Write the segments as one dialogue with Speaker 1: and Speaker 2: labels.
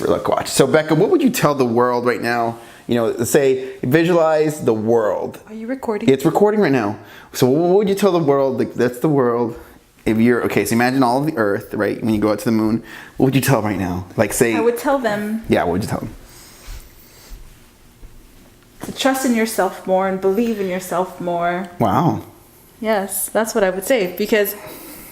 Speaker 1: look, watch. So Becca, what would you tell the world right now? You know, say visualize the world.
Speaker 2: Are you recording?
Speaker 1: It's recording right now. So what would you tell the world? Like, that's the world. If you're okay, so imagine all of the Earth, right? When you go out to the moon, what would you tell them right now? Like, say
Speaker 2: I would tell them.
Speaker 1: Yeah, what would you tell them?
Speaker 2: To trust in yourself more and believe in yourself more.
Speaker 1: Wow.
Speaker 2: Yes, that's what I would say, because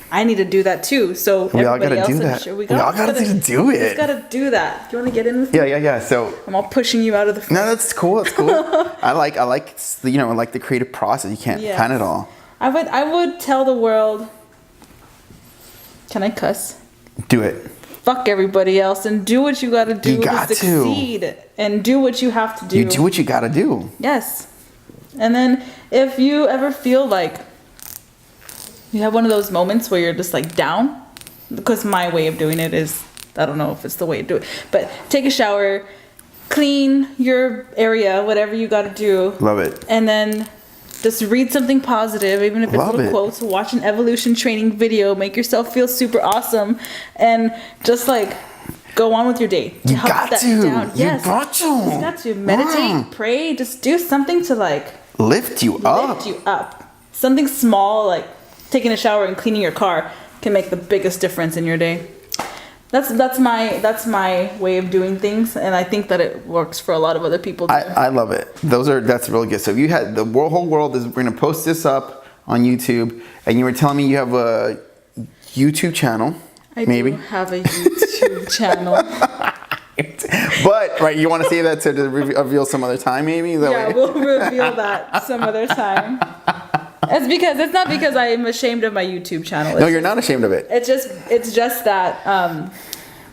Speaker 2: I need to do that too. So
Speaker 1: We all
Speaker 2: everybody
Speaker 1: gotta
Speaker 2: else
Speaker 1: do
Speaker 2: in the
Speaker 1: that.
Speaker 2: show,
Speaker 1: We all gotta do it.
Speaker 2: We just gotta do that. Do you want to get in with me?
Speaker 1: Yeah. So
Speaker 2: I'm all pushing you out of the front.
Speaker 1: no, that's cool. That's cool. I like you know, I like the creative process. You can't
Speaker 2: Yes.
Speaker 1: plan it all.
Speaker 2: I would tell the world. Can I cuss?
Speaker 1: Do it.
Speaker 2: Fuck everybody else and do what you gotta do
Speaker 1: You got
Speaker 2: to succeed. And do what you have to do.
Speaker 1: You do what you gotta do.
Speaker 2: Yes. And then if you ever feel like you have one of those moments where you're just like down, because my way of doing it is, I don't know if it's the way to do it, but take a shower, clean your area, whatever you got to do.
Speaker 1: Love it.
Speaker 2: And then just read something positive, even if it's
Speaker 1: Love
Speaker 2: little
Speaker 1: it.
Speaker 2: quotes, watch an evolution training video, make yourself feel super awesome, and just like go on with your day.
Speaker 1: You
Speaker 2: Help
Speaker 1: got
Speaker 2: that
Speaker 1: to.
Speaker 2: down. Yes.
Speaker 1: You got to.
Speaker 2: You got to meditate, pray, just do something to like
Speaker 1: Lift you up.
Speaker 2: lift you up. Something small like taking a shower and cleaning your car can make the biggest difference in your day. That's my way of doing things, and I think that it works for a lot of other people.
Speaker 1: I love it. That's really good. So if you had the whole world is, we're gonna post this up on YouTube, and you were telling me you have a YouTube channel.
Speaker 2: I
Speaker 1: maybe
Speaker 2: do have a YouTube channel.
Speaker 1: But right, you want to save that to reveal some other time, maybe? Is that
Speaker 2: Yeah,
Speaker 1: what-
Speaker 2: we'll reveal that some other time. It's not because I am ashamed of my YouTube channel.
Speaker 1: No, you're not ashamed of it.
Speaker 2: It's just that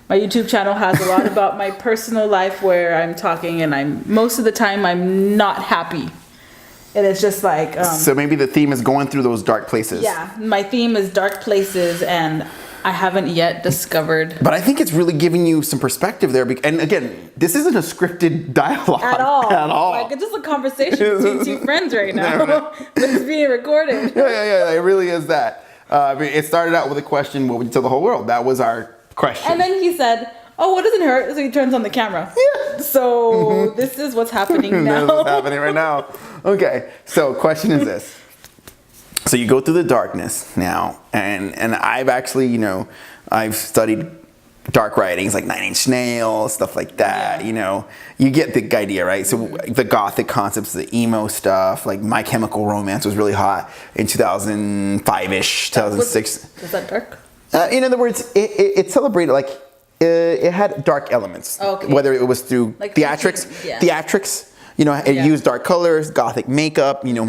Speaker 2: my YouTube channel has a lot about my personal life where I'm talking, and most of the time I'm not happy, and it's just like
Speaker 1: So maybe the theme is going through those dark places.
Speaker 2: yeah, my theme is dark places, and I haven't yet discovered
Speaker 1: But I think it's really giving you some perspective there. And again, this isn't a scripted dialogue
Speaker 2: at all.
Speaker 1: At all.
Speaker 2: Like it's just a conversation between two friends right now, but it's being recorded.
Speaker 1: Yeah. It really is that. It started out with a question: what would you tell the whole world? That was our question.
Speaker 2: And then he said, "Oh, what doesn't hurt?" So he turns on the camera. Yeah. So this is what's happening now.
Speaker 1: That's what's happening right now. Okay. So question is this. So you go through the darkness now, and I've actually, you know, I've studied dark writings like Nine Inch Nails, stuff like that.
Speaker 2: Yeah.
Speaker 1: You know, you get the idea, right? So the gothic concepts, the emo stuff, like My Chemical Romance was really hot in 2005-ish, 2006.
Speaker 2: Was that dark?
Speaker 1: In other words, it celebrated like it had dark elements.
Speaker 2: Okay.
Speaker 1: Whether it was through
Speaker 2: Like
Speaker 1: theatrics,
Speaker 2: yeah.
Speaker 1: theatrics. You know, it
Speaker 2: Yeah.
Speaker 1: used dark colors, gothic makeup. You know,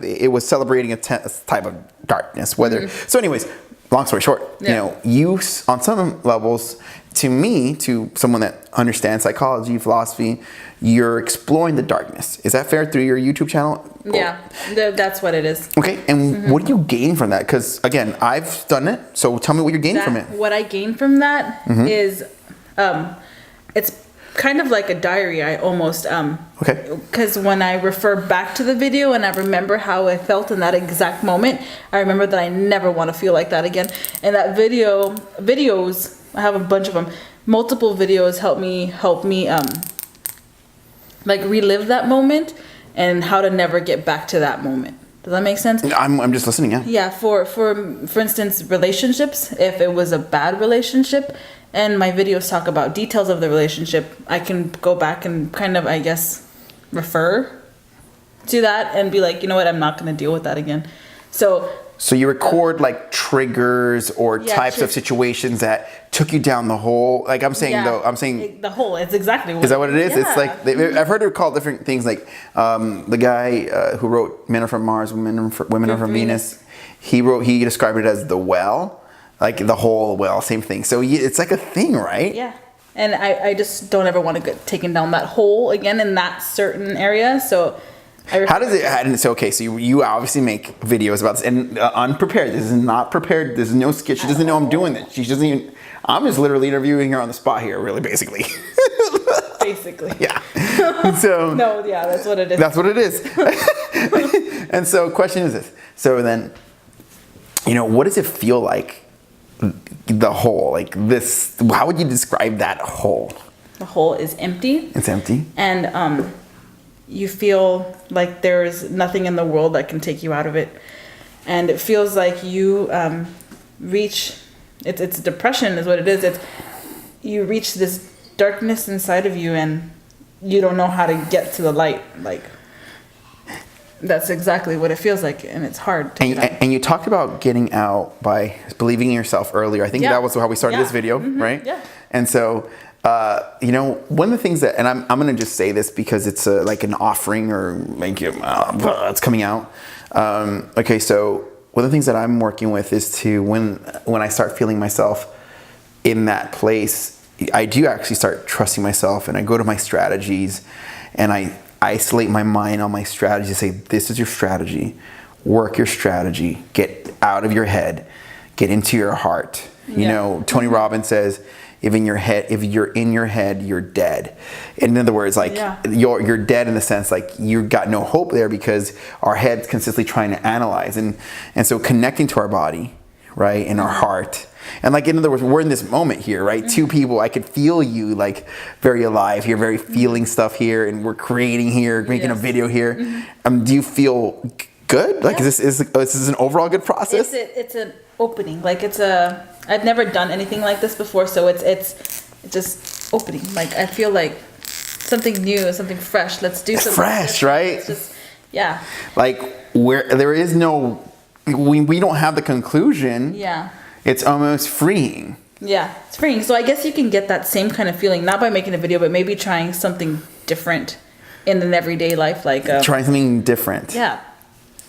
Speaker 1: it was celebrating a type of darkness. Whether so, anyways, long story short,
Speaker 2: Yeah.
Speaker 1: you know, you on some levels, to me, to someone that understands psychology, philosophy, you're exploring the darkness. Is that fair through your YouTube channel?
Speaker 2: Yeah, that's what it is.
Speaker 1: Okay, and what do you gain from that? Because again, I've done it. So tell me what you're gaining from it.
Speaker 2: What I gain from that is, it's kind of like a diary. I almost
Speaker 1: Okay.
Speaker 2: because when I refer back to the video and I remember how I felt in that exact moment, I remember that I never want to feel like that again. And that videos, I have a bunch of them. Multiple videos help me like relive that moment and how to never get back to that moment. Does that make sense?
Speaker 1: I'm just listening. Yeah.
Speaker 2: Yeah, for instance, relationships, if it was a bad relationship and my videos talk about details of the relationship, I can go back and kind of, I guess, refer to that and be like, you know what, I'm not going to deal with that again. So
Speaker 1: you record like triggers or
Speaker 2: Yeah,
Speaker 1: types of situations that took you down the hole. Like I'm saying though, I'm saying,
Speaker 2: the whole, it's exactly what
Speaker 1: is that what it is? It's
Speaker 2: Yeah.
Speaker 1: like I've heard it called different things. Like the guy who wrote Men Are From Mars, Women Are From Venus. He described it as the well, like the whole well, same thing. So it's like a thing, right?
Speaker 2: Yeah. And I just don't ever want to get taken down that hole again in that certain area. So
Speaker 1: How does it? And it's okay. So you obviously make videos about this, and unprepared. This is not prepared. There's no skit. She doesn't know I'm doing this. She doesn't even. I'm just literally interviewing her on the spot here, really, basically.
Speaker 2: basically.
Speaker 1: Yeah. So.
Speaker 2: No, yeah, that's what it is.
Speaker 1: That's what it is. And so, question is this. So then, you know, what does it feel like? The whole, like this. How would you describe that whole?
Speaker 2: the hole is empty.
Speaker 1: It's empty.
Speaker 2: And you feel like there's nothing in the world that can take you out of it. And it feels like you reach, it's depression is what it is. You reach this darkness inside of you and you don't know how to get to the light. Like, that's exactly what it feels like, and it's hard to get out.
Speaker 1: And you talked about getting out by believing in yourself earlier. I think that was how we started this video, right?
Speaker 2: Yeah.
Speaker 1: And so, one of the things that, and I'm going to just say this because it's like an offering or like it's coming out. Okay, so one of the things that I'm working with is to when I start feeling myself in that place, I do actually start trusting myself, and I go to my strategies, and I isolate my mind on my strategy, say, this is your strategy, work your strategy, get out of your head, get into your heart. You know, Tony Robbins says, if you're in your head, you're dead. In other words, like you're dead in the sense like you got no hope there because our head's consistently trying to analyze. And so connecting to our body, right, and our heart. And like, in other words, we're in this moment here, right? Two people, I could feel you like very alive here, very feeling stuff here, and we're creating here, making a video here. Do you feel good? Like, is this an overall good process?
Speaker 2: It's an opening. Like, I've never done anything like this before, so it's just opening. Like, I feel like something new, something fresh. Let's do something
Speaker 1: fresh, right?
Speaker 2: It's just,
Speaker 1: like, where there is no, we don't have the conclusion.
Speaker 2: Yeah.
Speaker 1: It's almost freeing.
Speaker 2: Yeah, it's freeing. So I guess you can get that same kind of feeling, not by making a video, but maybe trying something different in an everyday life. Like
Speaker 1: trying something different.
Speaker 2: Yeah,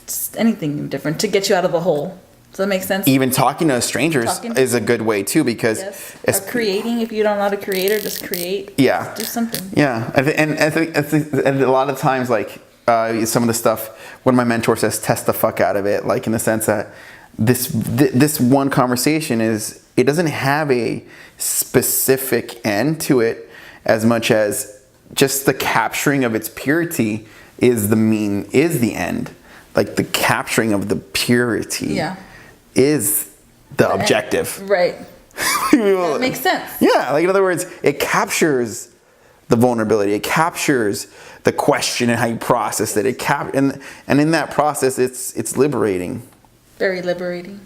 Speaker 2: just anything different to get you out of the hole. Does that make sense?
Speaker 1: Even talking to strangers is a good way too, because
Speaker 2: or creating. If you don't know how to create, or just create.
Speaker 1: Yeah.
Speaker 2: Just do something.
Speaker 1: Yeah, I think a lot of times, like some of the stuff, when my mentor says, test the fuck out of it, like in the sense that this one conversation it doesn't have a specific end to it as much as just the capturing of its purity is the end. Like, the capturing of the purity is the objective.
Speaker 2: End. Right. That makes sense.
Speaker 1: Yeah, like, in other words, it captures the vulnerability. It captures the question and how you process it. And in that process, it's liberating.
Speaker 2: Very liberating.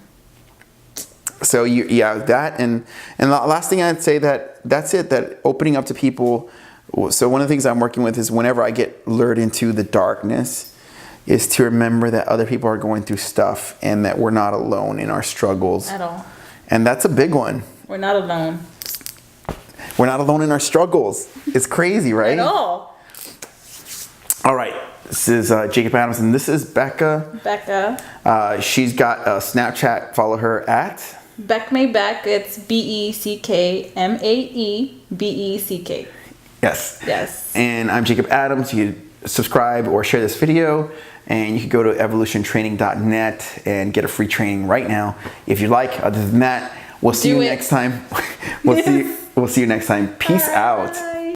Speaker 1: So that and the last thing I'd say that's it. That opening up to people. So one of the things I'm working with is whenever I get lured into the darkness, is to remember that other people are going through stuff and that we're not alone in our struggles
Speaker 2: at all.
Speaker 1: And that's a big one.
Speaker 2: We're not alone.
Speaker 1: We're not alone in our struggles. It's crazy, right?
Speaker 2: At all.
Speaker 1: All right. This is Jacob Adams, and this is Becca. She's got a Snapchat. Follow her at
Speaker 2: BeckMaeBeck. It's BeckMaeBeck. Yes. And
Speaker 1: I'm Jacob Adams. You can subscribe or share this video, and you can go to evolutiontraining.net and get a free training right now if you like. Other than that, we'll see you next time. We'll see you next time. Peace out.